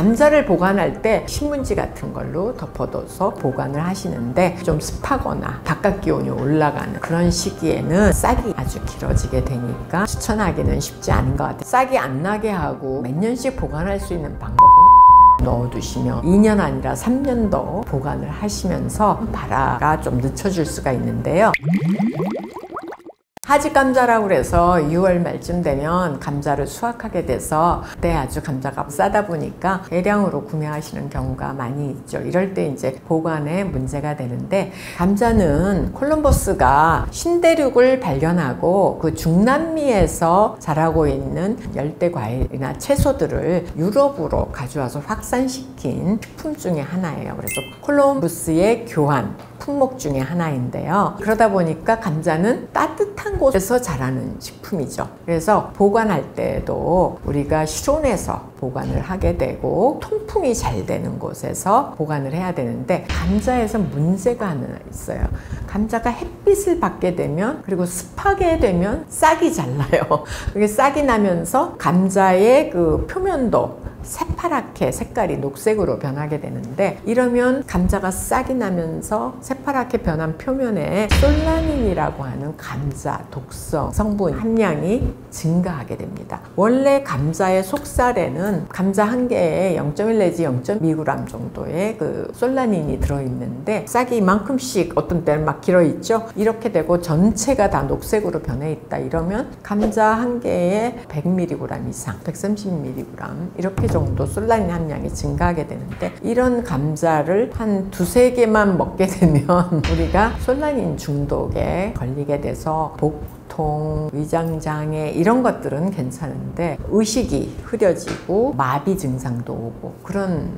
감자를 보관할 때 신문지 같은 걸로 덮어둬서 보관을 하시는데, 좀 습하거나 바깥 기온이 올라가는 그런 시기에는 싹이 아주 길어지게 되니까 추천하기는 쉽지 않은 것 같아요. 싹이 안 나게 하고 몇 년씩 보관할 수 있는 방법은 넣어두시면 2년 아니라 3년도 보관을 하시면서 발화가 좀 늦춰줄 수가 있는데요. 하지 감자라고 해서 6월 말쯤 되면 감자를 수확하게 돼서 그때 아주 감자가 싸다 보니까 대량으로 구매하시는 경우가 많이 있죠. 이럴 때 이제 보관에 문제가 되는데, 감자는 콜럼버스가 신대륙을 발견하고 그 중남미에서 자라고 있는 열대 과일이나 채소들을 유럽으로 가져와서 확산시킨 식품 중에 하나예요. 그래서 콜럼버스의 교환 품목 중에 하나인데요. 그러다 보니까 감자는 따뜻한 곳에서 자라는 식품이죠. 그래서 보관할 때도 우리가 실온에서 보관을 하게 되고 통풍이 잘 되는 곳에서 보관을 해야 되는데, 감자에서 문제가 하나 있어요. 감자가 햇빛을 받게 되면, 그리고 습하게 되면 싹이 잘 나요. 그게 싹이 나면서 감자의 그 표면도 새파랗게 색깔이 녹색으로 변하게 되는데, 이러면 감자가 싹이 나면서 새파랗게 변한 표면에 솔라닌이라고 하는 감자 독성 성분 함량이 증가하게 됩니다. 원래 감자의 속살에는 감자 한 개에 0.1 내지 0.2g 정도의 그 솔라닌이 들어있는데, 싹이 이만큼씩 어떤 때는 막 길어있죠. 이렇게 되고 전체가 다 녹색으로 변해 있다 이러면 감자 한 개에 100mg 이상, 130mg 이렇게 정도 솔라닌 함량이 증가하게 되는데, 이런 감자를 한 두세 개만 먹게 되면 우리가 솔라닌 중독에 걸리게 돼서 복통, 위장장애 이런 것들은 괜찮은데 의식이 흐려지고 마비 증상도 오고 그런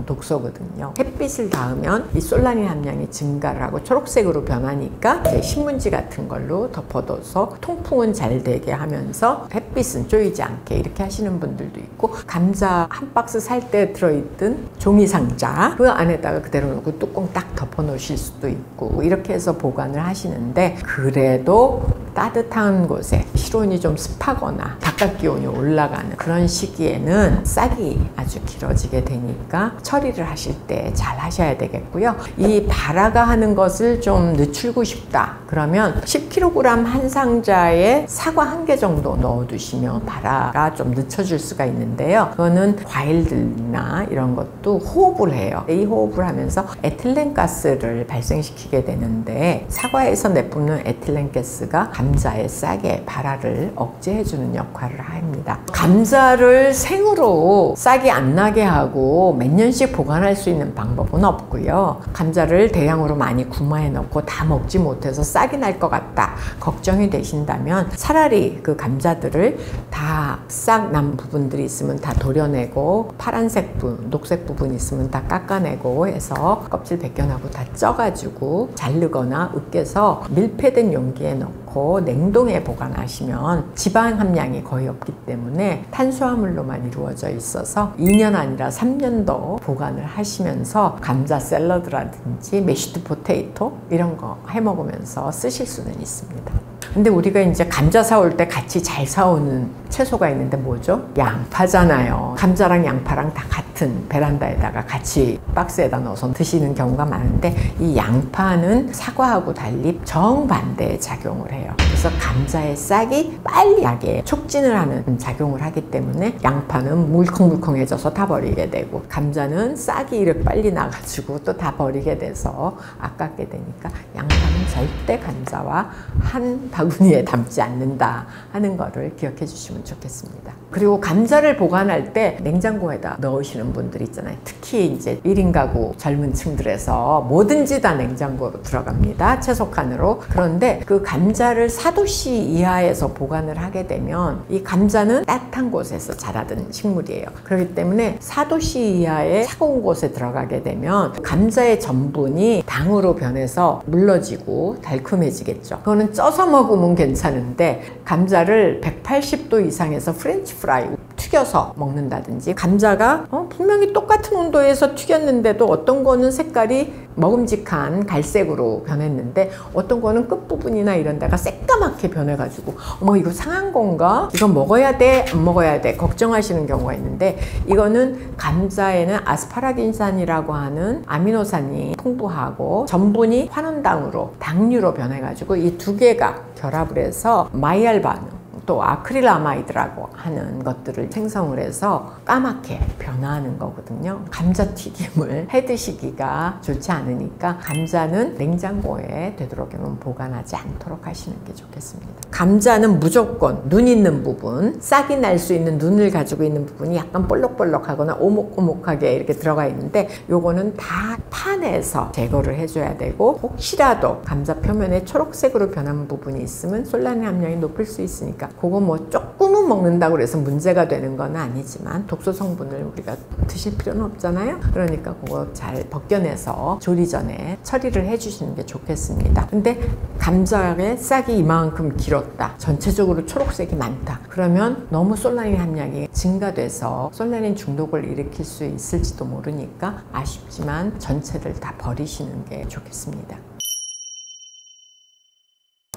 독소거든요. 햇빛을 닿으면 이 솔라닌 함량이 증가를 하고 초록색으로 변하니까 이제 신문지 같은 걸로 덮어둬서 통풍은 잘 되게 하면서 햇빛은 쪼이지 않게 이렇게 하시는 분들도 있고, 감자 한 박스 살 때 들어있던 종이 상자 그 안에다가 그대로 놓고 뚜껑 딱 덮어 놓으실 수도 있고, 이렇게 해서 보관을 하시는데, 그래도 따뜻한 곳에 실온이 좀 습하거나 바깥 기온이 올라가는 그런 시기에는 싹이 아주 길어지게 되니까 처리를 하실 때 잘 하셔야 되겠고요. 이 발화가 하는 것을 좀 늦추고 싶다 그러면 10kg 한 상자에 사과 1개 정도 넣어두시면 발화가 좀 늦춰줄 수가 있는데요. 그거는 과일들이나 이런 것도 호흡을 해요. 이 호흡을 하면서 에틸렌 가스를 발생시키게 되는데, 사과에서 내뿜는 에틸렌 가스가 감자의 싹의 발화를 억제해주는 역할을 합니다. 감자를 생으로 싹이 안 나게 하고 몇 년씩 보관할 수 있는 방법은 없고요. 감자를 대량으로 많이 구매해 놓고 다 먹지 못해서 싹이 날 것 같다 걱정이 되신다면, 차라리 그 감자들을 다 싹 난 부분들이 있으면 다 도려내고, 파란색 부분, 녹색 부분 있으면 다 깎아내고 해서 껍질 벗겨나고 다 쪄가지고 자르거나 으깨서 밀폐된 용기에 넣고 냉동에 보관하시면 지방 함량이 거의 없기 때문에 탄수화물로만 이루어져 있어서 2년 아니라 3년도 보관을 하시면서 감자 샐러드라든지 메쉬드 포테이토 이런 거 해 먹으면서 쓰실 수는 있습니다. 근데 우리가 이제 감자 사올 때 같이 잘 사오는 채소가 있는데 뭐죠? 양파잖아요. 감자랑 양파랑 다 같은 베란다에다가 같이 박스에다 넣어서 드시는 경우가 많은데, 이 양파는 사과하고 달리 정반대의 작용을 해요. 그래서 감자의 싹이 빨리 나게 촉진을 하는 작용을 하기 때문에 양파는 물컹물컹해져서 다 버리게 되고, 감자는 싹이 이렇게 빨리 나가지고 또 다 버리게 돼서 아깝게 되니까, 양파는 절대 감자와 한 바구니에 담지 않는다 하는 거를 기억해 주시면 좋겠습니다. 그리고 감자를 보관할 때 냉장고에다 넣으시는 분들 있잖아요. 특히 이제 1인 가구 젊은 층들에서 뭐든지 다 냉장고로 들어갑니다. 채소 칸으로. 그런데 그 감자를 4도씨 이하에서 보관을 하게 되면, 이 감자는 따뜻한 곳에서 자라던 식물이에요. 그렇기 때문에 4도씨 이하의 차가운 곳에 들어가게 되면 감자의 전분이 당으로 변해서 물러지고 달콤해지겠죠. 그거는 쪄서 먹으면 괜찮은데, 감자를 180도 이상에서 프렌치 프라이 튀겨서 먹는다든지, 감자가 분명히 똑같은 온도에서 튀겼는데도 어떤 거는 색깔이 먹음직한 갈색으로 변했는데 어떤 거는 끝부분이나 이런 데가 새까맣게 변해가지고 어머 이거 상한 건가? 이거 먹어야 돼? 안 먹어야 돼? 걱정하시는 경우가 있는데, 이거는 감자에는 아스파라긴산이라고 하는 아미노산이 풍부하고 전분이 환원당으로 당류로 변해가지고 이 두 개가 결합을 해서 마이알 반응, 또 아크릴아마이드라고 하는 것들을 생성을 해서 까맣게 변화하는 거거든요. 감자튀김을 해 드시기가 좋지 않으니까 감자는 냉장고에 되도록이면 보관하지 않도록 하시는 게 좋겠습니다. 감자는 무조건 눈 있는 부분, 싹이 날 수 있는 눈을 가지고 있는 부분이 약간 볼록볼록하거나 오목오목하게 이렇게 들어가 있는데, 요거는 다 파내서 제거를 해줘야 되고, 혹시라도 감자 표면에 초록색으로 변한 부분이 있으면 솔라닌 함량이 높을 수 있으니까 그거 뭐 조금은 먹는다고 해서 문제가 되는 건 아니지만 독소 성분을 우리가 드실 필요는 없잖아요. 그러니까 그거 잘 벗겨내서 조리 전에 처리를 해주시는 게 좋겠습니다. 근데 감자의 싹이 이만큼 길었다, 전체적으로 초록색이 많다, 그러면 너무 솔라닌 함량이 증가돼서 솔라닌 중독을 일으킬 수 있을지도 모르니까 아쉽지만 전체를 다 버리시는 게 좋겠습니다.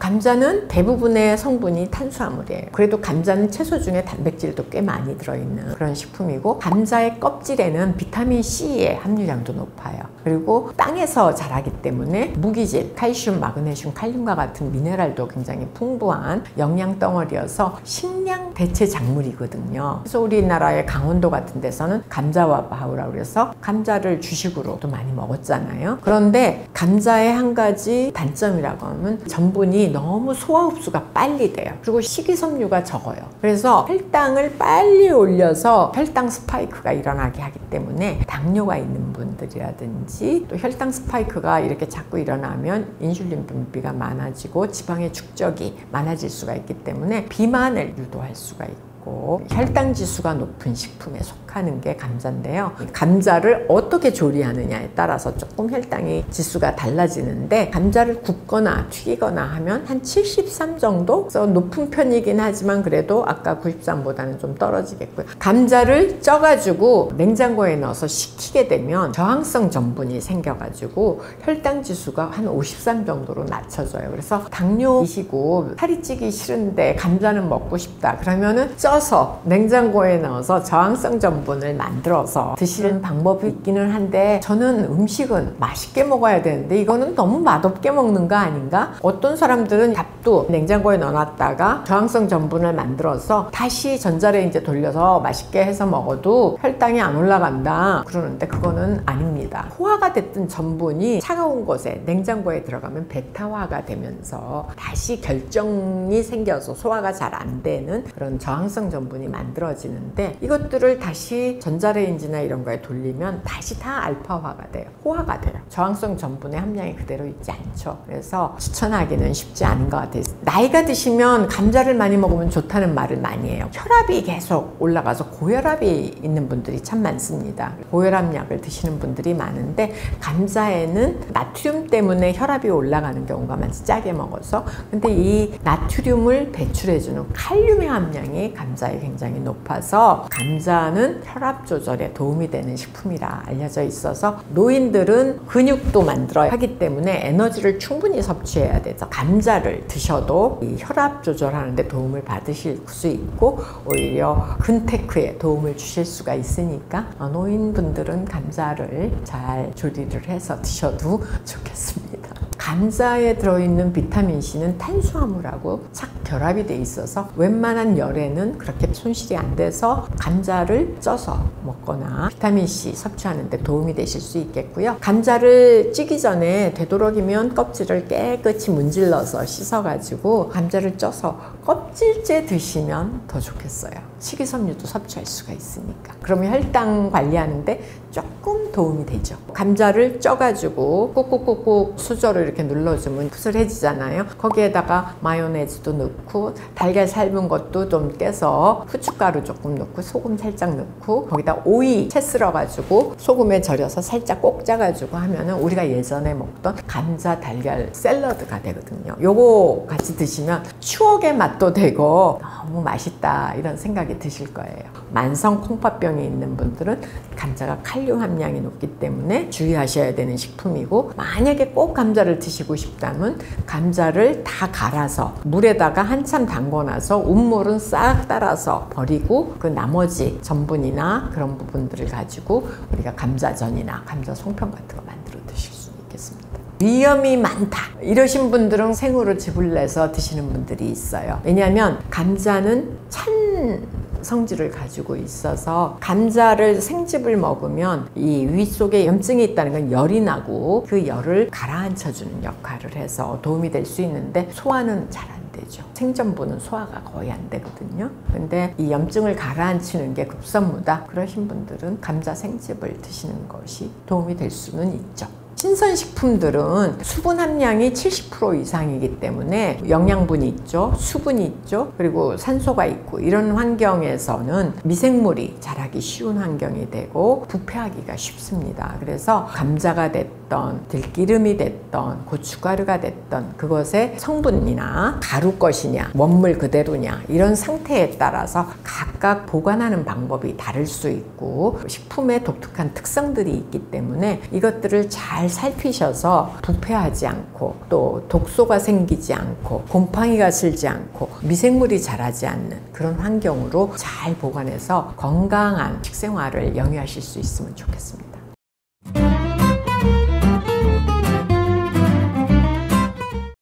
감자는 대부분의 성분이 탄수화물이에요. 그래도 감자는 채소 중에 단백질도 꽤 많이 들어있는 그런 식품이고, 감자의 껍질에는 비타민 C의 함유량도 높아요. 그리고 땅에서 자라기 때문에 무기질, 칼슘, 마그네슘, 칼륨과 같은 미네랄도 굉장히 풍부한 영양 덩어리여서 식량 대체 작물이거든요. 그래서 우리나라의 강원도 같은 데서는 감자와 바우라고 해서 감자를 주식으로도 많이 먹었잖아요. 그런데 감자의 한 가지 단점이라고 하면 전분이 너무 소화 흡수가 빨리 돼요. 그리고 식이섬유가 적어요. 그래서 혈당을 빨리 올려서 혈당 스파이크가 일어나게 하기 때문에 당뇨가 있는 분들이라든지, 또 혈당 스파이크가 이렇게 자꾸 일어나면 인슐린 분비가 많아지고 지방의 축적이 많아질 수가 있기 때문에 비만을 유도할 수가 있고, 혈당 지수가 높은 식품에 속하는 게 감자인데요. 감자를 어떻게 조리하느냐에 따라서 조금 혈당의 지수가 달라지는데, 감자를 굽거나 튀기거나 하면 한 73 정도? 그래서 높은 편이긴 하지만 그래도 아까 93보다는 좀 떨어지겠고요. 감자를 쪄가지고 냉장고에 넣어서 식히게 되면 저항성 전분이 생겨가지고 혈당 지수가 한 53 정도로 낮춰져요. 그래서 당뇨이시고 살이 찌기 싫은데 감자는 먹고 싶다 그러면은 쪄서 냉장고에 넣어서 저항성 전분을 만들어서 드시는 방법이 있기는 한데, 저는 음식은 맛있게 먹어야 되는데 이거는 너무 맛없게 먹는 거 아닌가? 어떤 사람들은 밥도 냉장고에 넣어놨다가 저항성 전분을 만들어서 다시 전자레인지에 돌려서 맛있게 해서 먹어도 혈당이 안 올라간다 그러는데, 그거는 아닙니다. 호화가 됐던 전분이 차가운 곳에 냉장고에 들어가면 베타화가 되면서 다시 결정이 생겨서 소화가 잘 안 되는 그런 저항성 전분이 만들어지는데, 이것들을 다시 전자레인지나 이런 거에 돌리면 다시 다 알파화가 돼요. 호화가 돼요. 저항성 전분의 함량이 그대로 있지 않죠. 그래서 추천하기는 쉽지 않은 것 같아요. 나이가 드시면 감자를 많이 먹으면 좋다는 말을 많이 해요. 혈압이 계속 올라가서 고혈압이 있는 분들이 참 많습니다. 고혈압 약을 드시는 분들이 많은데, 감자에는 나트륨 때문에 혈압이 올라가는 경우가 많지, 짜게 먹어서. 근데 이 나트륨을 배출해주는 칼륨의 함량이 감자에 굉장히 높아서 감자는 혈압 조절에 도움이 되는 식품이라 알려져 있어서, 노인들은 근육도 만들어야 하기 때문에 에너지를 충분히 섭취해야 돼서 감자를 드셔도 이 혈압 조절하는 데 도움을 받으실 수 있고, 오히려 근테크에 도움을 주실 수가 있으니까 노인분들은 감자를 잘 조리를 해서 드셔도 좋겠습니다. 감자에 들어있는 비타민C는 탄수화물하고 착 결합이 돼 있어서 웬만한 열에는 그렇게 손실이 안 돼서 감자를 쪄서 먹거나 비타민C 섭취하는 데 도움이 되실 수 있겠고요. 감자를 찌기 전에 되도록이면 껍질을 깨끗이 문질러서 씻어가지고 감자를 쪄서 껍질째 드시면 더 좋겠어요. 식이섬유도 섭취할 수가 있으니까. 그러면 혈당 관리하는데 조금 도움이 되죠. 감자를 쪄가지고 꾹꾹꾹꾹 수저로 이렇게 눌러주면 푸슬해지잖아요. 거기에다가 마요네즈도 넣고 달걀 삶은 것도 좀 깨서 후춧가루 조금 넣고 소금 살짝 넣고 거기다 오이 채 썰어가지고 소금에 절여서 살짝 꼭 짜가지고 하면은 우리가 예전에 먹던 감자 달걀 샐러드가 되거든요. 요거 같이 드시면 추억의 맛도 되고 너무 맛있다 이런 생각이 드실 거예요. 만성 콩팥병이 있는 분들은 감자가 칼륨 함량이 높기 때문에 주의하셔야 되는 식품이고, 만약에 꼭 감자를 드시고 싶다면 감자를 다 갈아서 물에다가 한참 담궈놔서 우물은 싹 따라서 버리고 그 나머지 전분이나 그런 부분들을 가지고 우리가 감자전이나 감자 송편 같은 거 만들어 드실 수 있겠습니다. 위험이 많다 이러신 분들은 생으로 즙을 내서 드시는 분들이 있어요. 왜냐하면 감자는 찬 성질을 가지고 있어서 감자를 생즙을 먹으면 이 위 속에 염증이 있다는 건 열이 나고 그 열을 가라앉혀주는 역할을 해서 도움이 될 수 있는데 소화는 잘 안 되죠. 생전분은 소화가 거의 안 되거든요. 근데 이 염증을 가라앉히는 게 급선무다 그러신 분들은 감자 생즙을 드시는 것이 도움이 될 수는 있죠. 신선식품들은 수분 함량이 70% 이상이기 때문에 영양분이 있죠, 수분이 있죠, 그리고 산소가 있고 이런 환경에서는 미생물이 자라기 쉬운 환경이 되고 부패하기가 쉽습니다. 그래서 감자가 됐던 들기름이 됐던 고춧가루가 됐던 그것의 성분이나 가루 것이냐 원물 그대로냐 이런 상태에 따라서 각각 보관하는 방법이 다를 수 있고 식품의 독특한 특성들이 있기 때문에 이것들을 잘 살피셔서 부패하지 않고 또 독소가 생기지 않고 곰팡이가 슬지 않고 미생물이 자라지 않는 그런 환경으로 잘 보관해서 건강한 식생활을 영위하실 수 있으면 좋겠습니다.